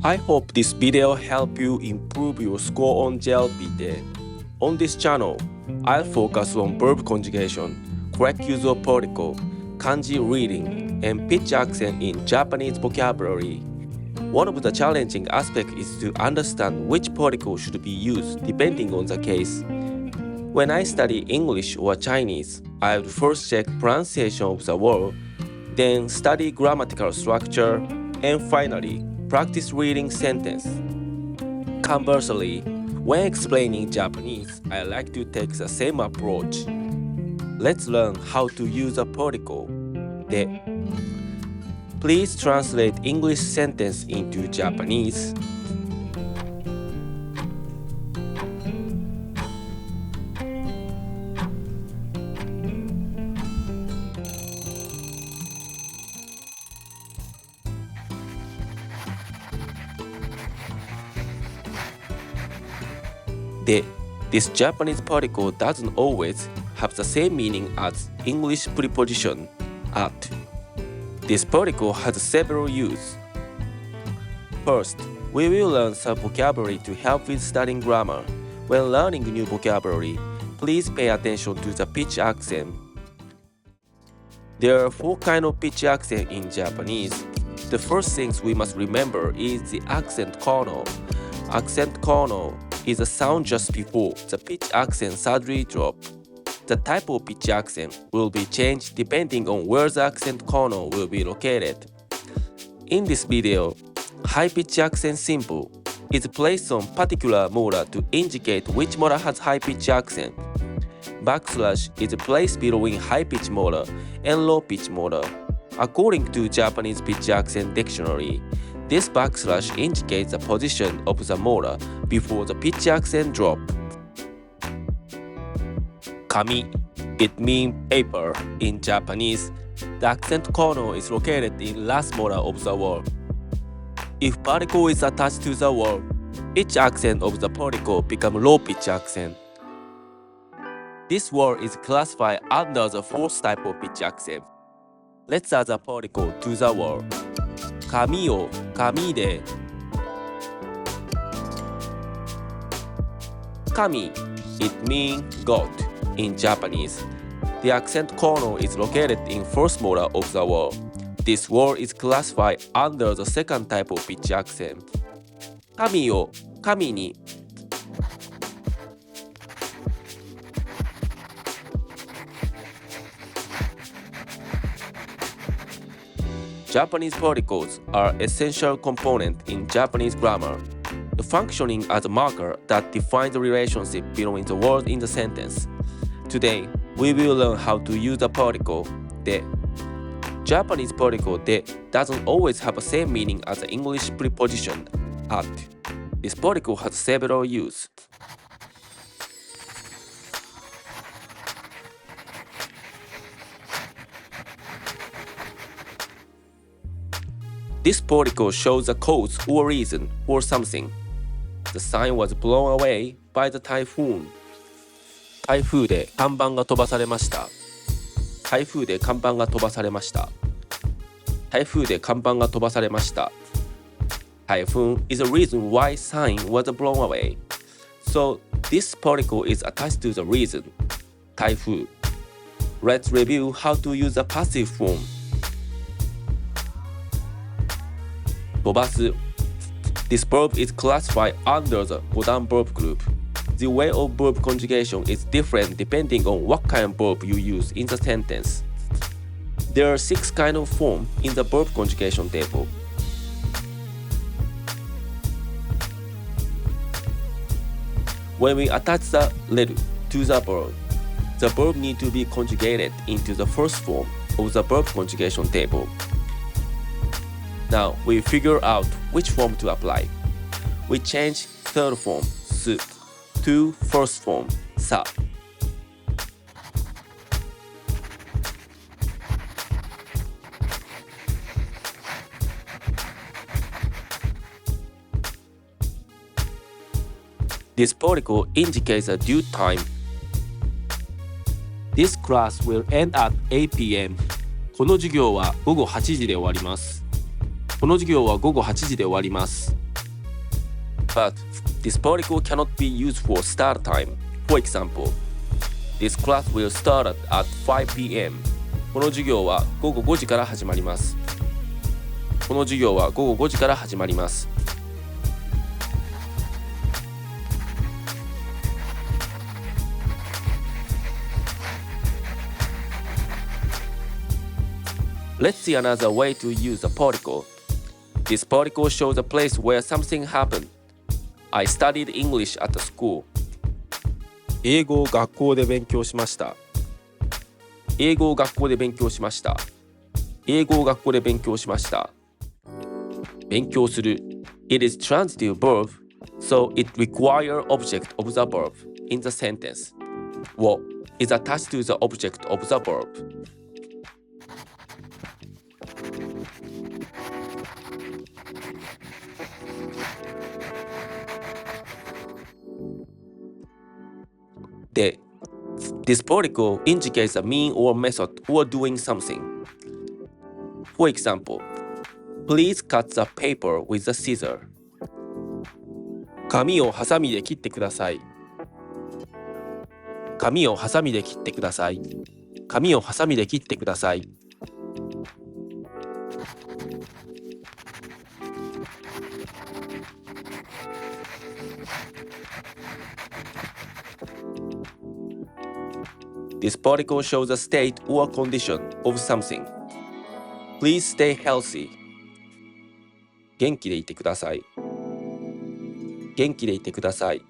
I hope this video help you improve your score on JLPT. On this channel, I'll focus on verb conjugation, correct use of particle, kanji reading, and pitch accent in Japanese vocabulary. One of the challenging aspects is to understand which particle should be used depending on the case. When I study English or Chinese, I would first check pronunciation of the word, then study grammatical structure, and finally, practice reading sentence. Conversely, when explaining Japanese, I like to take the same approach. Let's learn how to use a particle, de. Please translate English sentence into Japanese. で This Japanese particle doesn't always have the same meaning as English preposition at. This particle has several uses. First, we will learn some vocabulary to help with studying grammar. When learning new vocabulary, please pay attention to the pitch accent. There are 4 kinds of pitch accent in Japanese. The first things we must remember is the accent kernel. Accent kernel is a sound just before the pitch accent suddenly drop. The type of pitch accent will be changed depending on where the accent kernel will be located. In this video, high pitch accent symbol is placed on particular molar to indicate which molar has high pitch accent. Backslash is placed between high pitch molar and low pitch molar. According to Japanese pitch accent dictionary, this backslash indicates the position of the molar before the pitch accent drop. Kami, it means paper in Japanese. The accent kernel is located in last molar of the word. If particle is attached to the word, pitch accent of the particle become low pitch accent. This word is classified under the 4th type of pitch accent. Let's add the particle to the word. 紙を紙で紙 it means goat in Japanese. The accent kernel is located in first molar of the word. This word is classified under the 2nd type of pitch accent. 紙を紙にJapanese particles are essential component in Japanese grammar, functioning as a marker that defines the relationship between the words in the sentence. Today, we will learn how to use the particle de. Japanese particle de doesn't always have the same meaning as the English preposition at. This particle has several uses. This particle shows a cause or reason for something. The sign was blown away by the typhoon. 台風で看板が飛ばされました。台風で看板が飛ばされました。台風で看板が飛ばされました。Typhoon is a reason why sign was blown away. So this particle is attached to the reason. 台風. Let's review how to use the passive form. 飛ばす This verb is classified under the 5段 verb group. The way of verb conjugation is different depending on what kind of verb you use in the sentence. There are 6 kinds of forms in the verb conjugation table. When we attach the reru to the verb needs to be conjugated into the first form of the verb conjugation table. Now we figure out which form to apply. We change third form, su, to first form, sa. This particle indicates a due time. This class will end at 8 p.m. この授業は午後8時で終わります。この授業は午後8時で終わります。But this particle cannot be used for start time. For example, this class will start at 5 p.m. この授業は午後5時から始まります。この授業は午後5時から始まります。Let's see another way to use a particle. This particle shows a place where something happened. I studied English at the school. 英語を学校で勉強しました。英語を学校で勉強しました。英語を学校で勉強しました。勉強する。It is transitive verb, so it requires object of the verb in the sentence. What is attached to the object of the verb? This particle indicates a mean or method or doing something. For example, please cut the paper with a scissor. 紙をハサミで切ってください。紙をハサミで切ってください。紙をハサミで切ってください。This particle shows a state or condition of something. Please stay healthy. 元気でいてください。元気でいてください。